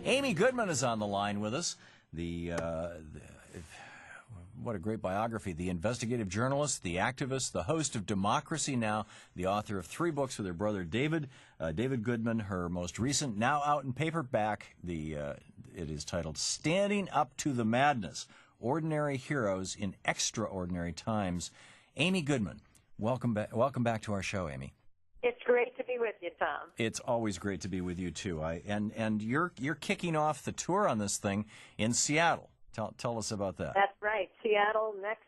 Amy Goodman is on the line with us. What a great biography. The investigative journalist, the activist, the host of Democracy Now!, the author of 3 books with her brother David Goodman. Her most recent, now out in paperback, it is titled Standing Up to the Madness, Ordinary Heroes in Extraordinary Times. Amy Goodman, welcome back to our show, Amy. It's great to be with you, Thom. It's always great to be with you too. And you're kicking off the tour on this thing in Seattle. Tell us about that. That's right. Seattle next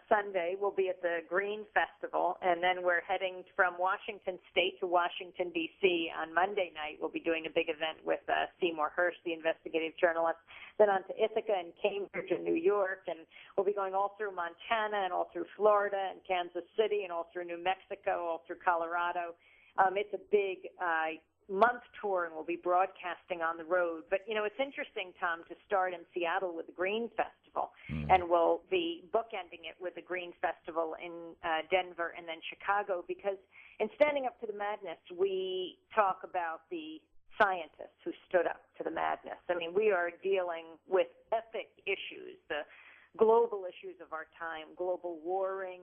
Sunday will be at the Green Festival, and then we're heading from Washington State to Washington, D.C. on Monday night. We'll be doing a big event with Seymour Hersh, the investigative journalist, then on to Ithaca and Cambridge and New York, and we'll be going all through Montana and all through Florida and Kansas City and all through New Mexico, all through Colorado. It's a big month tour, and we'll be broadcasting on the road. But, you know, it's interesting, Thom, to start in Seattle with the Green Festival, and we'll be bookending it with the Green Festival in Denver and then Chicago, because in Standing Up to the Madness, we talk about the scientists who stood up to the madness. I mean, we are dealing with epic issues, the global issues of our time, global warming,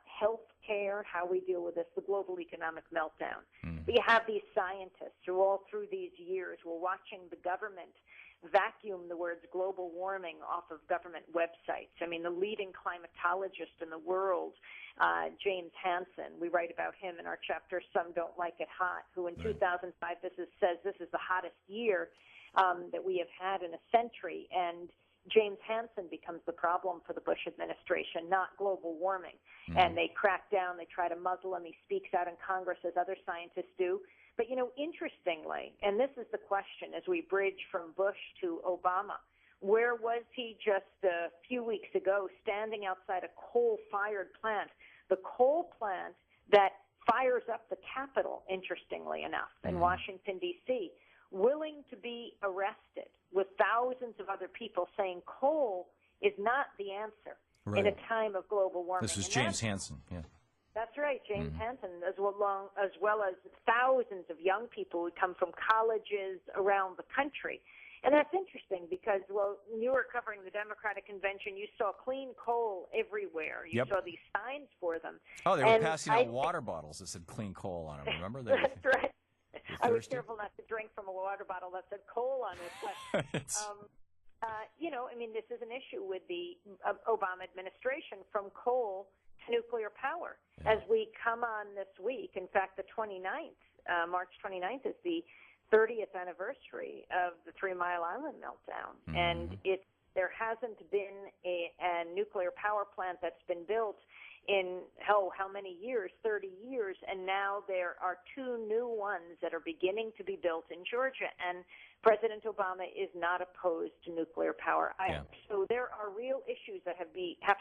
health care, how we deal with this, the global economic meltdown. But you have these scientists who all through these years were watching the government vacuum the words global warming off of government websites. I mean, the leading climatologist in the world, James Hansen, we write about him in our chapter, Some Don't Like It Hot, who in 2005 says this is the hottest year that we have had in a century. And James Hansen becomes the problem for the Bush administration, not global warming. And they crack down, they try to muzzle him. He speaks out in Congress as other scientists do. But, you know, interestingly, and this is the question as we bridge from Bush to Obama, where was he just a few weeks ago standing outside a coal-fired plant, the coal plant that fires up the Capitol, interestingly enough, in Washington, D.C., willing to be arrested with thousands of other people saying coal is not the answer in a time of global warming. This was James Hansen, yeah. That's right, James Hansen, as well as thousands of young people who come from colleges around the country. And that's interesting because, well, you were covering the Democratic Convention. You saw clean coal everywhere. You saw these signs for them. Oh, they were passing out water bottles that said clean coal on them, remember? That's right. I was careful not to drink from a water bottle that said coal on it. But, you know, I mean, this is an issue with the Obama administration, from coal to nuclear power. As we come on this week, in fact, the 29th, March 29th is the 30th anniversary of the 3 Mile Island meltdown. And there hasn't been a nuclear power plant that's been built in, how many years? 30 years. And now there are 2 new ones that are beginning to be built in Georgia. And President Obama is not opposed to nuclear power either. So there are real issues that have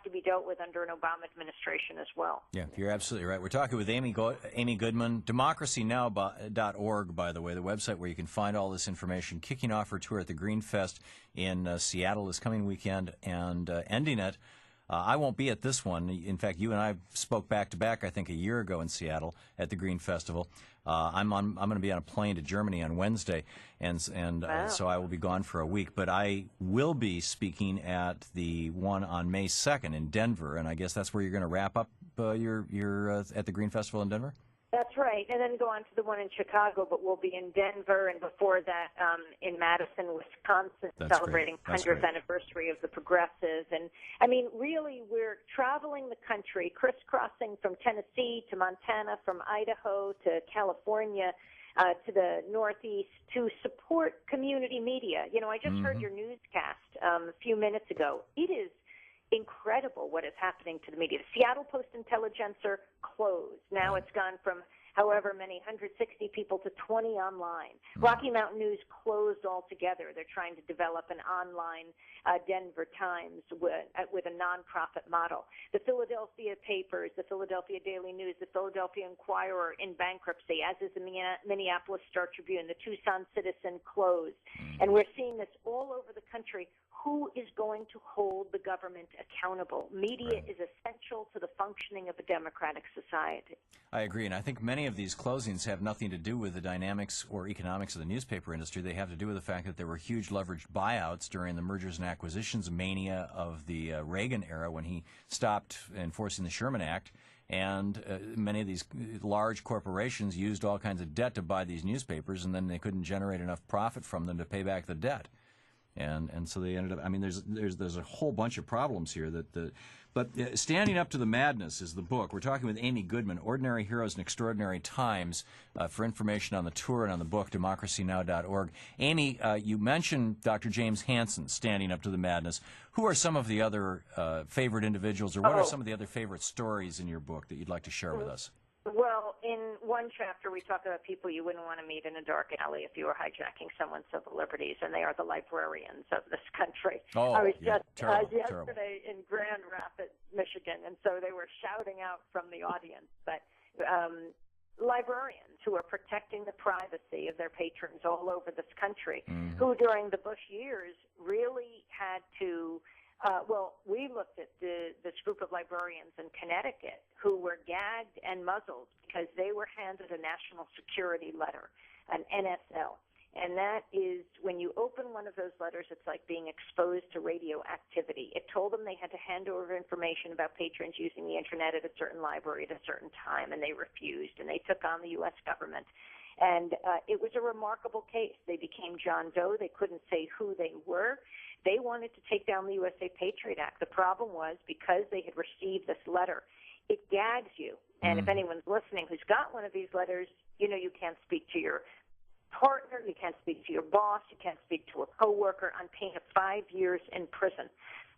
to be dealt with under an Obama administration as well. Yeah, you're absolutely right. We're talking with Amy Goodman, democracynow.org, by the way, the website where you can find all this information, kicking off her tour at the Green Fest in Seattle this coming weekend and ending it. I won't be at this one. In fact, you and I spoke back-to-back, I think, a year ago in Seattle at the Green Festival. I'm going to be on a plane to Germany on Wednesday, and so I will be gone for a week. But I will be speaking at the one on May 2nd in Denver, and I guess that's where you're going to wrap up your at the Green Festival in Denver? That's right, and then go on to the one in Chicago, but we'll be in Denver, and before that in Madison, Wisconsin, celebrating the 100th anniversary of the Progressives. And, I mean, really, we're traveling the country, crisscrossing from Tennessee to Montana, from Idaho to California to the Northeast to support community media. You know, I just heard your newscast a few minutes ago. It is incredible what is happening to the media. The Seattle Post-Intelligencer closed. Now it's gone from however many, 160 people to 20 online. Rocky Mountain News closed altogether. They're trying to develop an online Denver Times with a nonprofit model. The Philadelphia papers, the Philadelphia Daily News, the Philadelphia Inquirer in bankruptcy, as is the Minneapolis Star Tribune. The Tucson Citizen closed. And we're seeing this all over the country. who is going to hold the government accountable? Media is essential to the functioning of a democratic society. I agree, and I think many of these closings have nothing to do with the dynamics or economics of the newspaper industry. They have to do with the fact that there were huge leveraged buyouts during the mergers and acquisitions mania of the Reagan era when he stopped enforcing the Sherman Act. And many of these large corporations used all kinds of debt to buy these newspapers, and then they couldn't generate enough profit from them to pay back the debt. And so they ended up. I mean, there's a whole bunch of problems here but Standing Up to the Madness is the book. We're talking with Amy Goodman, Ordinary Heroes in Extraordinary Times. For information on the tour and on the book, democracynow.org. Amy, you mentioned Dr. James Hansen's Standing Up to the Madness. Who are some of the other favorite individuals, or what are some of the other favorite stories in your book that you'd like to share with us? Well, in one chapter, we talk about people you wouldn't want to meet in a dark alley if you were hijacking someone's civil liberties, and they are the librarians of this country. Oh, I was yeah, just terrible. yesterday in Grand Rapids, Michigan, and so they were shouting out from the audience. But librarians who are protecting the privacy of their patrons all over this country, who during the Bush years really had to we looked at this group of librarians in Connecticut who were gagged and muzzled because they were handed a national security letter, an NSL. And that is, when you open one of those letters, it's like being exposed to radioactivity. It told them they had to hand over information about patrons using the Internet at a certain library at a certain time, and they refused, and they took on the U.S. government. And it was a remarkable case. They became John Doe. They couldn't say who they were. They wanted to take down the USA Patriot Act. The problem was, because they had received this letter, it gags you. And if anyone's listening who's got one of these letters, you know you can't speak to your partner, you can't speak to your boss, you can't speak to a coworker on pain of 5 years in prison.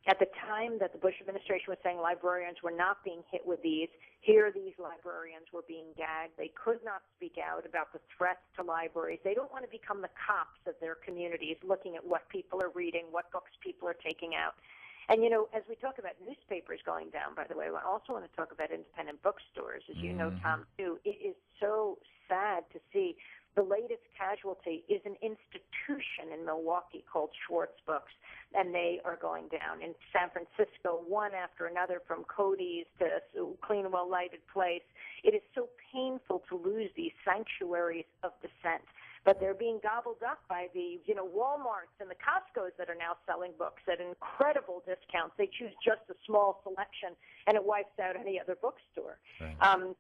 At the time that the Bush administration was saying librarians were not being hit with these, here these librarians were being gagged. They could not speak out about the threats to libraries. They don't want to become the cops of their communities, looking at what people are reading, what books people are taking out. And, you know, as we talk about newspapers going down, by the way, I also want to talk about independent bookstores. As you know, Thom, too, it is so sad to see. The latest casualty is an institution in Milwaukee called Schwartz Books, and they are going down. In San Francisco, one after another, from Cody's to Clean, Well-Lighted Place. It is so painful to lose these sanctuaries of dissent, but they're being gobbled up by the, you know, Walmarts and the Costcos that are now selling books at incredible discounts. They choose just a small selection, and it wipes out any other bookstore. Right.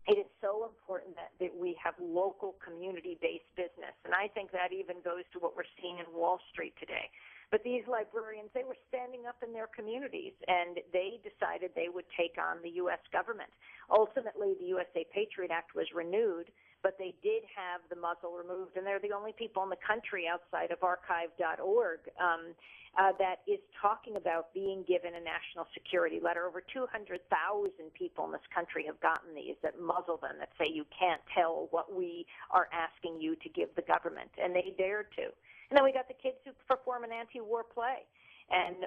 It is so important that we have local community-based business, and I think that even goes to what we're seeing in Wall Street today. But these librarians, they were standing up in their communities, and they decided they would take on the U.S. government. Ultimately, the USA Patriot Act was renewed, but they did have the muzzle removed, and they're the only people in the country outside of archive.org that is talking about being given a national security letter. Over 200,000 people in this country have gotten these that muzzle them, that say you can't tell what we are asking you to give the government, and they dared to. And then we got the kids who perform an anti-war play.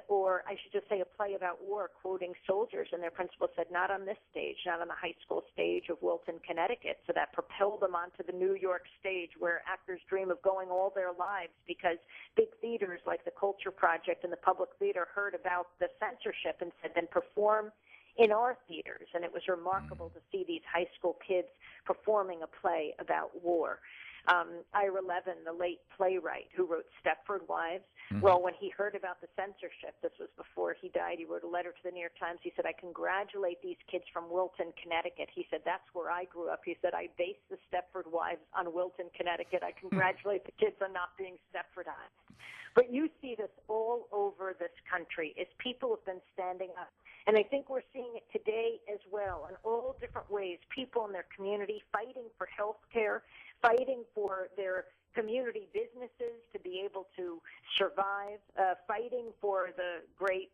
Or I should just say a play about war, quoting soldiers, and their principal said, not on this stage, not on the high school stage of Wilton, Connecticut. So that propelled them onto the New York stage, where actors dream of going all their lives, because big theaters like the Culture Project and the Public Theater heard about the censorship and said, then perform in our theaters. And it was remarkable to see these high school kids performing a play about war. Ira Levin, the late playwright who wrote Stepford Wives, well, when he heard about the censorship, this was before he died, he wrote a letter to the New York Times. He said, I congratulate these kids from Wilton, Connecticut. He said, that's where I grew up. He said, I based the Stepford Wives on Wilton, Connecticut. I congratulate the kids on not being Stepfordized. But you see this all over this country, is people have been standing up. And I think we're seeing it today as well, in all different ways. People in their community fighting for health care, fighting for their community businesses to be able to survive, fighting for the great,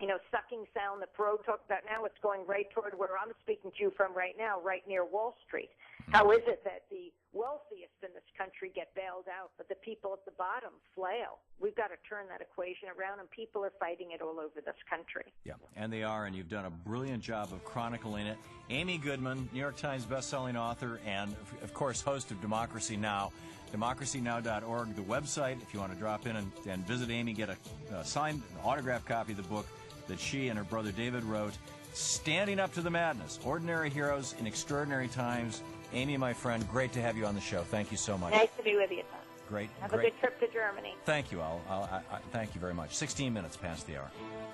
you know, sucking sound that Perot talked about. Now it's going right toward where I'm speaking to you from right now, right near Wall Street. How is it that the wealthiest in this country get bailed out, but the people at the bottom flail? We've got to turn that equation around, and people are fighting it all over this country. Yeah, and they are, and you've done a brilliant job of chronicling it. Amy Goodman, New York Times bestselling author, and, of course, host of Democracy Now! democracynow.org, the website, if you want to drop in and visit Amy, get a signed, an autographed copy of the book that she and her brother David wrote, Standing Up to the Madness, Ordinary Heroes in Extraordinary Times. Amy, my friend, great to have you on the show. Thank you so much. Nice to be with you, Thom. Great. Have a good trip to Germany. Thank you. Thank you very much. 16 minutes past the hour.